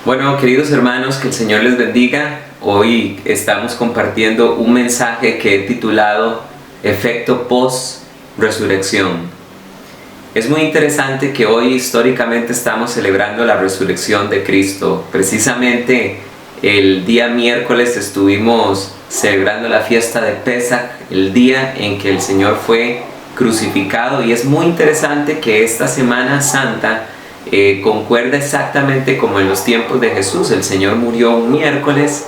Bueno, queridos hermanos, que el Señor les bendiga. Hoy estamos compartiendo un mensaje que he titulado Efecto Post-Resurrección. Es muy interesante que hoy históricamente estamos celebrando la resurrección de Cristo. Precisamente el día miércoles estuvimos celebrando la fiesta de Pesaj, el día en que el Señor fue crucificado, y es muy interesante que esta Semana Santa concuerda exactamente como en los tiempos de Jesús. El Señor murió un miércoles,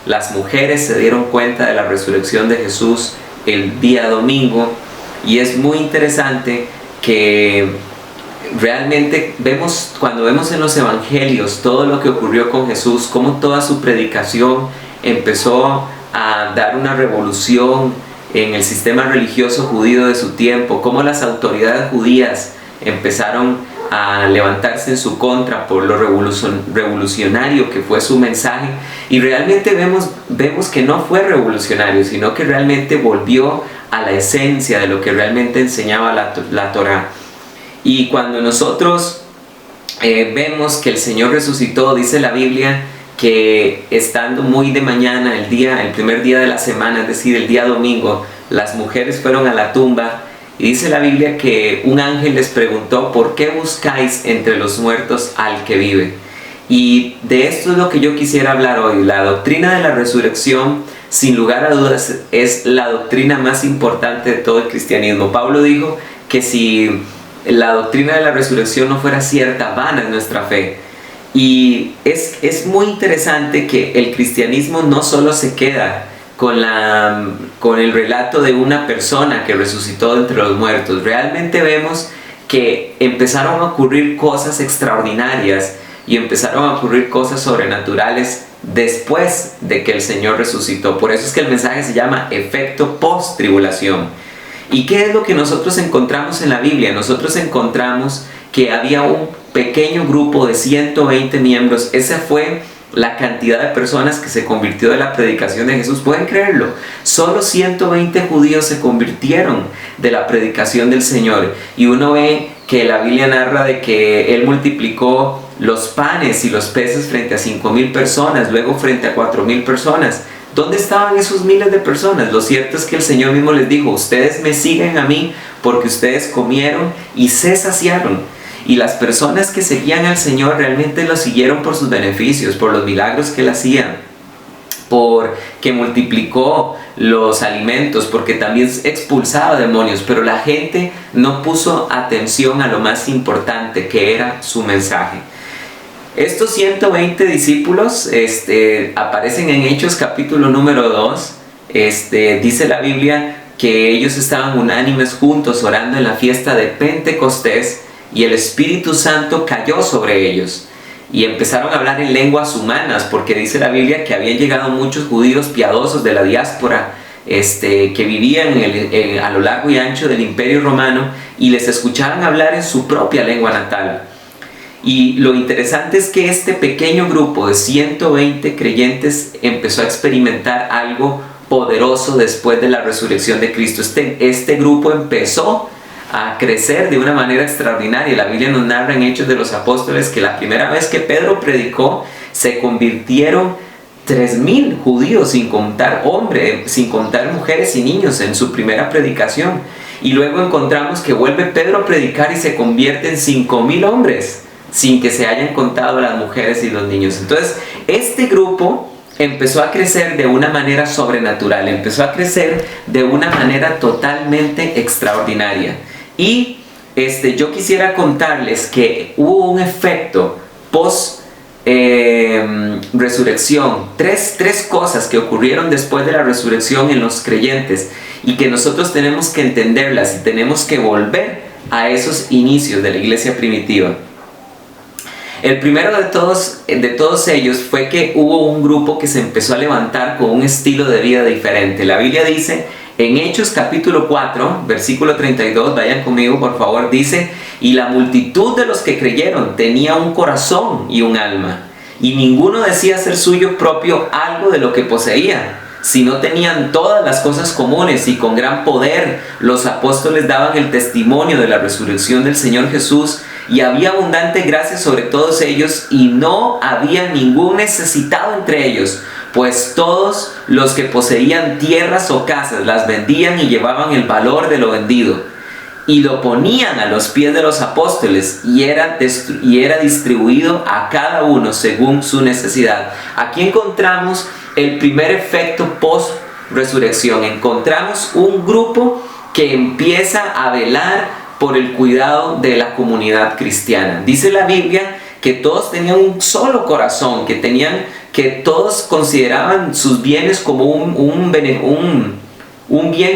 las mujeres se dieron cuenta de la resurrección de Jesús el día domingo, y es muy interesante que realmente cuando vemos en los evangelios todo lo que ocurrió con Jesús, cómo toda su predicación empezó a dar una revolución en el sistema religioso judío de su tiempo, cómo las autoridades judías empezaron a levantarse en su contra por lo revolucionario que fue su mensaje, y realmente vemos que no fue revolucionario, sino que realmente volvió a la esencia de lo que realmente enseñaba la Torá. Y cuando nosotros vemos que el Señor resucitó, dice la Biblia que estando muy de mañana, el primer día de la semana, es decir, el día domingo, las mujeres fueron a la tumba. Y dice la Biblia que un ángel les preguntó: ¿por qué buscáis entre los muertos al que vive? Y de esto es lo que yo quisiera hablar hoy. La doctrina de la resurrección, sin lugar a dudas, es la doctrina más importante de todo el cristianismo. Pablo dijo que si la doctrina de la resurrección no fuera cierta, vana es nuestra fe. Y es muy interesante que el cristianismo no solo se queda con el relato de una persona que resucitó de entre los muertos. Realmente vemos que empezaron a ocurrir cosas extraordinarias y empezaron a ocurrir cosas sobrenaturales después de que el Señor resucitó. Por eso es que el mensaje se llama efecto post-tribulación. ¿Y qué es lo que nosotros encontramos en la Biblia? Nosotros encontramos que había un pequeño grupo de 120 miembros. Esa fue la cantidad de personas que se convirtió de la predicación de Jesús. ¿Pueden creerlo? Solo 120 judíos se convirtieron de la predicación del Señor. Y uno ve que la Biblia narra de que Él multiplicó los panes y los peces frente a 5,000 personas, luego frente a 4,000 personas. ¿Dónde estaban esos miles de personas? Lo cierto es que el Señor mismo les dijo: ustedes me siguen a mí porque ustedes comieron y se saciaron. Y las personas que seguían al Señor realmente lo siguieron por sus beneficios, por los milagros que Él hacía, porque multiplicó los alimentos, porque también expulsaba demonios. Pero la gente no puso atención a lo más importante, que era su mensaje. Estos 120 discípulos aparecen en Hechos capítulo número 2. Dice la Biblia que ellos estaban unánimes juntos orando en la fiesta de Pentecostés, y el Espíritu Santo cayó sobre ellos y empezaron a hablar en lenguas humanas, porque dice la Biblia que habían llegado muchos judíos piadosos de la diáspora que vivían a lo largo y ancho del Imperio Romano, y les escuchaban hablar en su propia lengua natal. Y lo interesante es que este pequeño grupo de 120 creyentes empezó a experimentar algo poderoso después de la resurrección de Cristo. Este grupo empezó a crecer de una manera extraordinaria. La Biblia nos narra en Hechos de los Apóstoles que la primera vez que Pedro predicó se convirtieron 3,000 judíos, sin contar hombres, sin contar mujeres y niños, en su primera predicación. Y luego encontramos que vuelve Pedro a predicar y se convierten 5,000 hombres, sin que se hayan contado las mujeres y los niños. Entonces, este grupo empezó a crecer de una manera sobrenatural, empezó a crecer de una manera totalmente extraordinaria. Y yo quisiera contarles que hubo un efecto post resurrección, tres cosas que ocurrieron después de la resurrección en los creyentes, y que nosotros tenemos que entenderlas y tenemos que volver a esos inicios de la iglesia primitiva. El primero de todos ellos fue que hubo un grupo que se empezó a levantar con un estilo de vida diferente. La Biblia dice en Hechos capítulo 4, versículo 32, vayan conmigo por favor, dice: y la multitud de los que creyeron tenía un corazón y un alma, y ninguno decía ser suyo propio algo de lo que poseía, sino tenían todas las cosas comunes, y con gran poder los apóstoles daban el testimonio de la resurrección del Señor Jesús, y había abundante gracia sobre todos ellos, y no había ningún necesitado entre ellos, pues todos los que poseían tierras o casas las vendían y llevaban el valor de lo vendido, y lo ponían a los pies de los apóstoles, y era distribuido a cada uno según su necesidad. Aquí encontramos el primer efecto post-resurrección. Encontramos un grupo que empieza a velar por el cuidado de la comunidad cristiana. Dice la Biblia que todos tenían un solo corazón, que todos consideraban sus bienes como un bien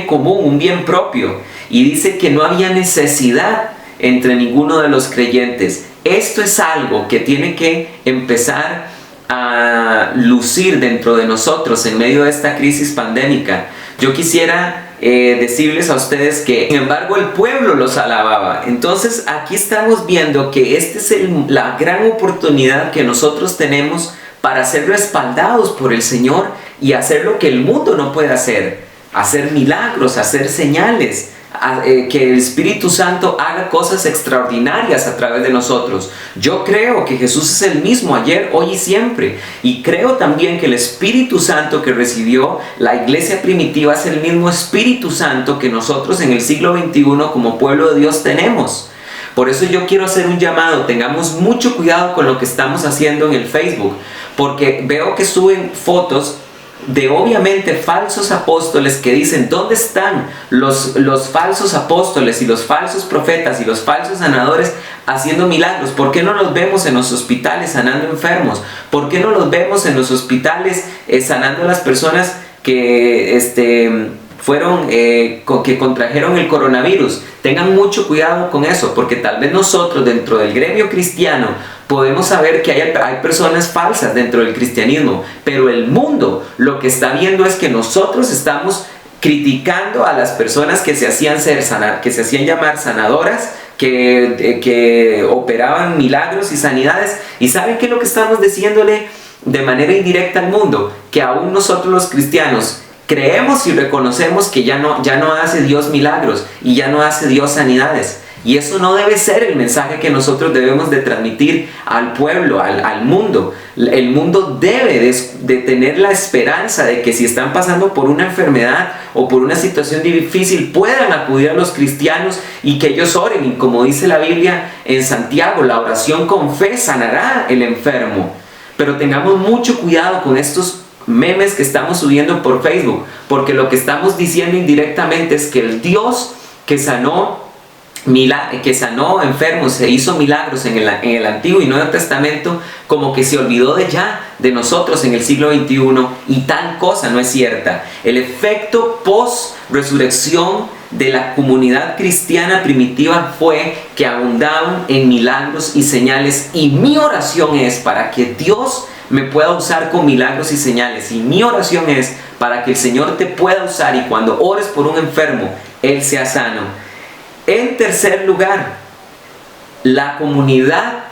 común, un bien propio. Y dice que no había necesidad entre ninguno de los creyentes. Esto es algo que tiene que empezar a lucir dentro de nosotros en medio de esta crisis pandémica. Yo quisiera decirles a ustedes que, sin embargo, el pueblo los alababa. Entonces aquí estamos viendo que esta es la gran oportunidad que nosotros tenemos para ser respaldados por el Señor y hacer lo que el mundo no puede hacer milagros, hacer señales, que el Espíritu Santo haga cosas extraordinarias a través de nosotros. Yo creo que Jesús es el mismo ayer, hoy y siempre, y creo también que el Espíritu Santo que recibió la iglesia primitiva es el mismo Espíritu Santo que nosotros en el siglo XXI como pueblo de Dios tenemos. Por eso yo quiero hacer un llamado: tengamos mucho cuidado con lo que estamos haciendo en el Facebook, porque veo que suben fotos de obviamente falsos apóstoles que dicen: ¿dónde están los falsos apóstoles y los falsos profetas y los falsos sanadores haciendo milagros? ¿Por qué no los vemos en los hospitales sanando enfermos? ¿Por qué no los vemos en los hospitales sanando a las personas que que contrajeron el coronavirus? Tengan mucho cuidado con eso, porque tal vez nosotros dentro del gremio cristiano podemos saber que hay personas falsas dentro del cristianismo, pero el mundo lo que está viendo es que nosotros estamos criticando a las personas que se hacían llamar sanadoras, que operaban milagros y sanidades. ¿Y saben qué es lo que estamos diciéndole de manera indirecta al mundo? Que aún nosotros los cristianos creemos y reconocemos que ya no hace Dios milagros y ya no hace Dios sanidades. Y eso no debe ser el mensaje que nosotros debemos de transmitir al pueblo, al mundo. El mundo debe de tener la esperanza de que si están pasando por una enfermedad o por una situación difícil, puedan acudir a los cristianos y que ellos oren. Y como dice la Biblia en Santiago, la oración con fe sanará el enfermo. Pero tengamos mucho cuidado con estos memes que estamos subiendo por Facebook, porque lo que estamos diciendo indirectamente es que el Dios que sanó enfermos, se hizo milagros en el Antiguo y Nuevo Testamento, como que se olvidó de nosotros en el siglo XXI, y tal cosa no es cierta. El efecto post-resurrección de la comunidad cristiana primitiva fue que abundaban en milagros y señales, y mi oración es para que Dios me pueda usar con milagros y señales, y mi oración es para que el Señor te pueda usar y cuando ores por un enfermo, Él sea sano. En tercer lugar, la comunidad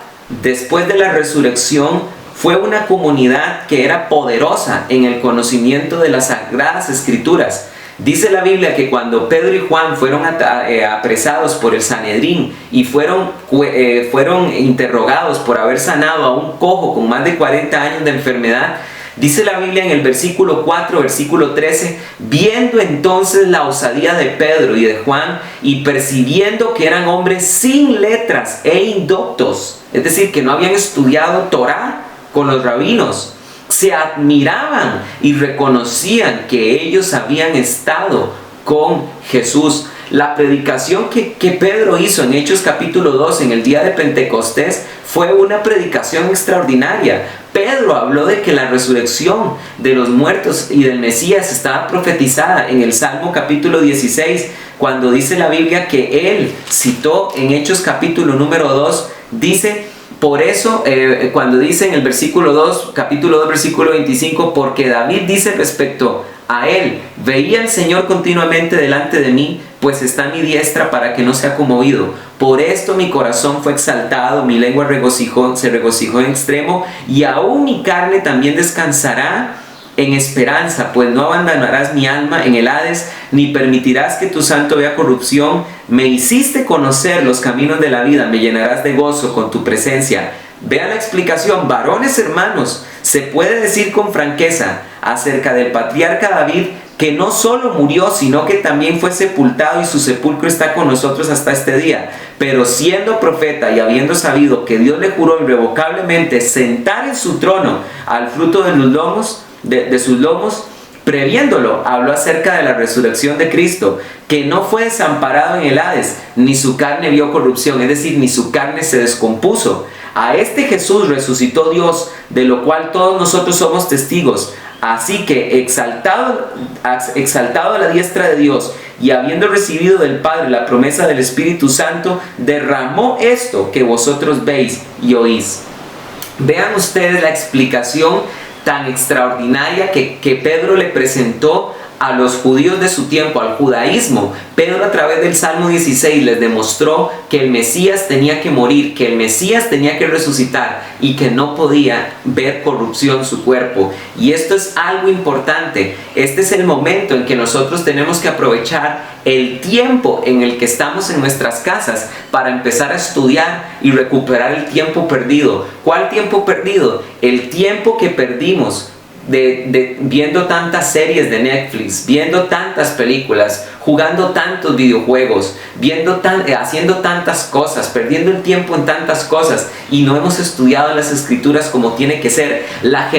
después de la resurrección fue una comunidad que era poderosa en el conocimiento de las Sagradas Escrituras. Dice la Biblia que cuando Pedro y Juan fueron apresados por el Sanedrín y fueron interrogados por haber sanado a un cojo con más de 40 años de enfermedad, dice la Biblia en el versículo 4, versículo 13, viendo entonces la osadía de Pedro y de Juan y percibiendo que eran hombres sin letras e indoctos, es decir, que no habían estudiado Torá con los rabinos, se admiraban y reconocían que ellos habían estado con Jesús. La predicación que Pedro hizo en Hechos capítulo 2 en el día de Pentecostés fue una predicación extraordinaria. Pedro habló de que la resurrección de los muertos y del Mesías estaba profetizada en el Salmo capítulo 16, cuando dice la Biblia que él citó en Hechos capítulo número 2, dice: por eso, cuando dice en el versículo 2, capítulo 2, versículo 25, porque David dice respecto a él: veía al Señor continuamente delante de mí, pues está a mi diestra para que no sea conmovido. Por esto mi corazón fue exaltado, mi lengua se regocijó en extremo, y aún mi carne también descansará en esperanza, pues no abandonarás mi alma en el Hades, ni permitirás que tu santo vea corrupción. Me hiciste conocer los caminos de la vida, me llenarás de gozo con tu presencia. Vean la explicación, varones hermanos, se puede decir con franqueza acerca del patriarca David, que no solo murió, sino que también fue sepultado y su sepulcro está con nosotros hasta este día. Pero siendo profeta y habiendo sabido que Dios le juró irrevocablemente sentar en su trono al fruto de los lomos, de sus lomos, previéndolo, habló acerca de la resurrección de Cristo, que no fue desamparado en el Hades, ni su carne vio corrupción, es decir, ni su carne se descompuso. A este Jesús resucitó Dios, de lo cual todos nosotros somos testigos. Así que exaltado a la diestra de Dios y habiendo recibido del Padre la promesa del Espíritu Santo, derramó esto que vosotros veis y oís. Vean ustedes la explicación tan extraordinaria que Pedro le presentó a los judíos de su tiempo, al judaísmo. Pedro, a través del Salmo 16, les demostró que el Mesías tenía que morir, que el Mesías tenía que resucitar y que no podía ver corrupción su cuerpo. Y esto es algo importante. Este es el momento en que nosotros tenemos que aprovechar el tiempo en el que estamos en nuestras casas para empezar a estudiar y recuperar el tiempo perdido. ¿Cuál tiempo perdido? El tiempo que perdimos viendo tantas series de Netflix, viendo tantas películas, jugando tantos videojuegos, haciendo tantas cosas, perdiendo el tiempo en tantas cosas, y no hemos estudiado las Escrituras como tiene que ser. La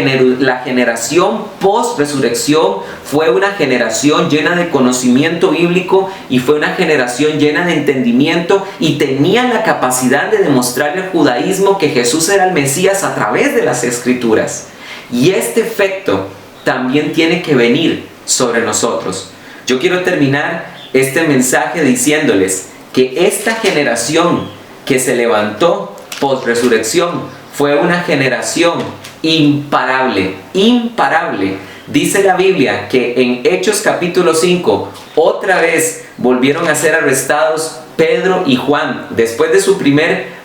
generación post-resurrección fue una generación llena de conocimiento bíblico y fue una generación llena de entendimiento, y tenían la capacidad de demostrarle al judaísmo que Jesús era el Mesías a través de las Escrituras. Y este efecto también tiene que venir sobre nosotros. Yo quiero terminar este mensaje diciéndoles que esta generación que se levantó post-resurrección fue una generación imparable, imparable. Dice la Biblia que en Hechos capítulo 5, otra vez volvieron a ser arrestados Pedro y Juan, después de su primer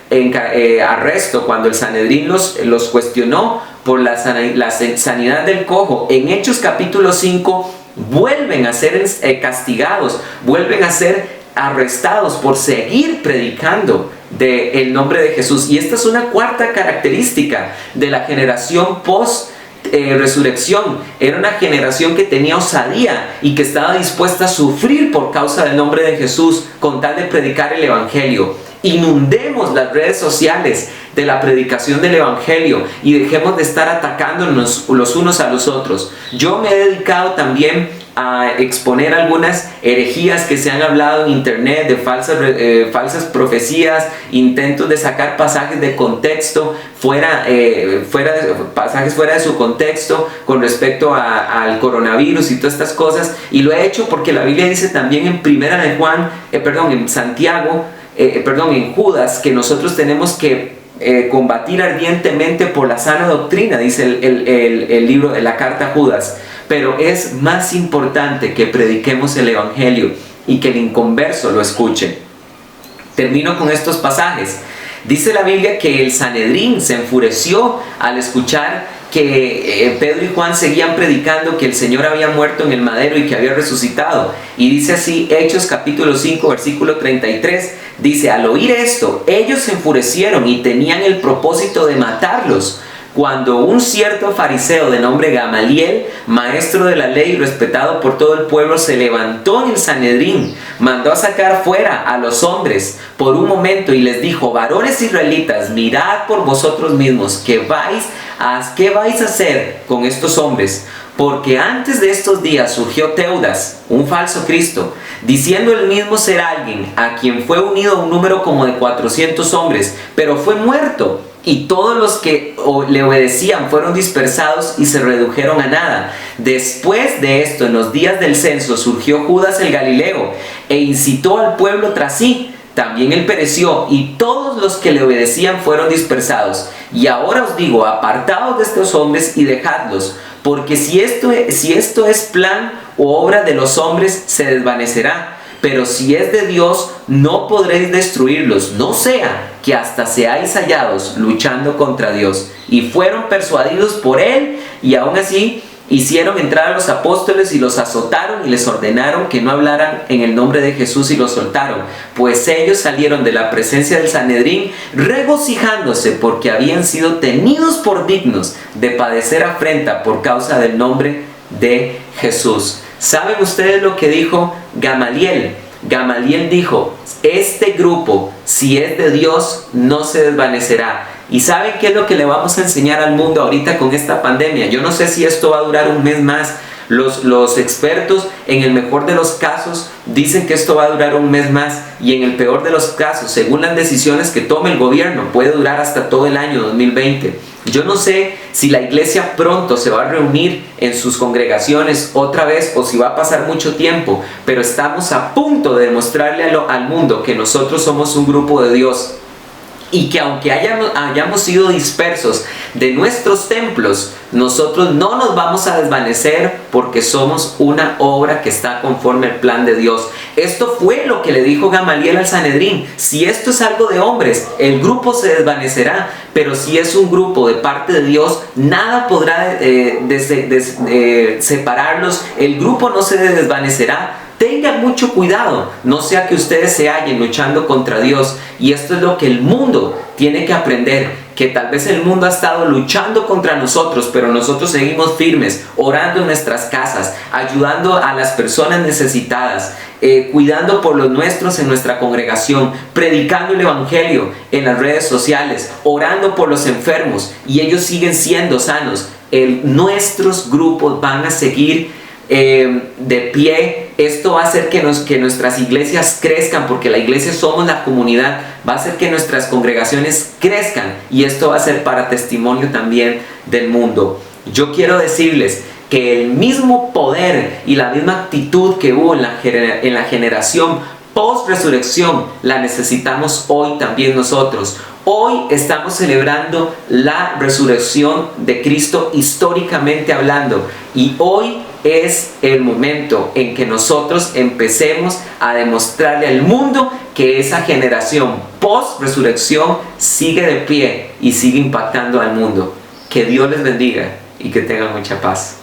arresto, cuando el Sanedrín los cuestionó por la sanidad del cojo. En Hechos capítulo 5 vuelven a ser castigados, vuelven a ser arrestados por seguir predicando el nombre de Jesús. Y esta es una cuarta característica de la generación resurrección. Era una generación que tenía osadía y que estaba dispuesta a sufrir por causa del nombre de Jesús con tal de predicar el evangelio. Inundemos las redes sociales de la predicación del evangelio y dejemos de estar atacándonos los unos a los otros. Yo me he dedicado también a exponer algunas herejías que se han hablado en internet, de falsas profecías, intentos de sacar pasajes de contexto, pasajes fuera de su contexto con respecto al coronavirus y todas estas cosas. Y lo he hecho porque la Biblia dice también en Santiago, en Judas, que nosotros tenemos que combatir ardientemente por la sana doctrina, dice el libro de la carta a Judas. Pero es más importante que prediquemos el evangelio y que el inconverso lo escuche. Termino con estos pasajes. Dice la Biblia que el Sanedrín se enfureció al escuchar que Pedro y Juan seguían predicando que el Señor había muerto en el madero y que había resucitado. Y dice así, Hechos capítulo 5, versículo 33, dice: al oír esto, ellos se enfurecieron y tenían el propósito de matarlos. Cuando un cierto fariseo de nombre Gamaliel, maestro de la ley y respetado por todo el pueblo, se levantó en el Sanedrín, mandó a sacar fuera a los hombres por un momento y les dijo: varones israelitas, mirad por vosotros mismos, ¿qué vais a hacer con estos hombres? Porque antes de estos días surgió Teudas, un falso Cristo, diciendo él mismo ser alguien, a quien fue unido un número como de 400 hombres, pero fue muerto. Y todos los que le obedecían fueron dispersados y se redujeron a nada. Después de esto, en los días del censo, surgió Judas el Galileo e incitó al pueblo tras sí. También él pereció y todos los que le obedecían fueron dispersados. Y ahora os digo, apartaos de estos hombres y dejadlos, porque si esto es plan o obra de los hombres, se desvanecerá. Pero si es de Dios, no podréis destruirlos, no sea que hasta seáis hallados luchando contra Dios. Y fueron persuadidos por él, y aún así hicieron entrar a los apóstoles y los azotaron y les ordenaron que no hablaran en el nombre de Jesús y los soltaron, pues ellos salieron de la presencia del Sanedrín regocijándose porque habían sido tenidos por dignos de padecer afrenta por causa del nombre de Jesús. ¿Saben ustedes lo que dijo Gamaliel? Gamaliel dijo: este grupo, si es de Dios, no se desvanecerá. ¿Y saben qué es lo que le vamos a enseñar al mundo ahorita con esta pandemia? Yo no sé si esto va a durar un mes más. Los expertos, en el mejor de los casos, dicen que esto va a durar un mes más, y en el peor de los casos, según las decisiones que tome el gobierno, puede durar hasta todo el año 2020. Yo no sé si la iglesia pronto se va a reunir en sus congregaciones otra vez o si va a pasar mucho tiempo, pero estamos a punto de demostrarle al mundo que nosotros somos un grupo de Dios. Y que aunque hayamos sido dispersos de nuestros templos, nosotros no nos vamos a desvanecer porque somos una obra que está conforme al plan de Dios. Esto fue lo que le dijo Gamaliel al Sanedrín: si esto es algo de hombres, el grupo se desvanecerá, pero si es un grupo de parte de Dios, nada podrá separarlos, el grupo no se desvanecerá. Tengan mucho cuidado, no sea que ustedes se hallen luchando contra Dios. Y esto es lo que el mundo tiene que aprender, que tal vez el mundo ha estado luchando contra nosotros, pero nosotros seguimos firmes, orando en nuestras casas, ayudando a las personas necesitadas, cuidando por los nuestros en nuestra congregación, predicando el evangelio en las redes sociales, orando por los enfermos, y ellos siguen siendo sanos. Nuestros grupos van a seguir de pie. Esto va a hacer que nuestras iglesias crezcan, porque la iglesia somos la comunidad. Va a hacer que nuestras congregaciones crezcan, y esto va a ser para testimonio también del mundo. Yo quiero decirles que el mismo poder y la misma actitud que hubo en la generación post-resurrección la necesitamos hoy también nosotros. Hoy estamos celebrando la resurrección de Cristo históricamente hablando, y hoy es el momento en que nosotros empecemos a demostrarle al mundo que esa generación post-resurrección sigue de pie y sigue impactando al mundo. Que Dios les bendiga y que tengan mucha paz.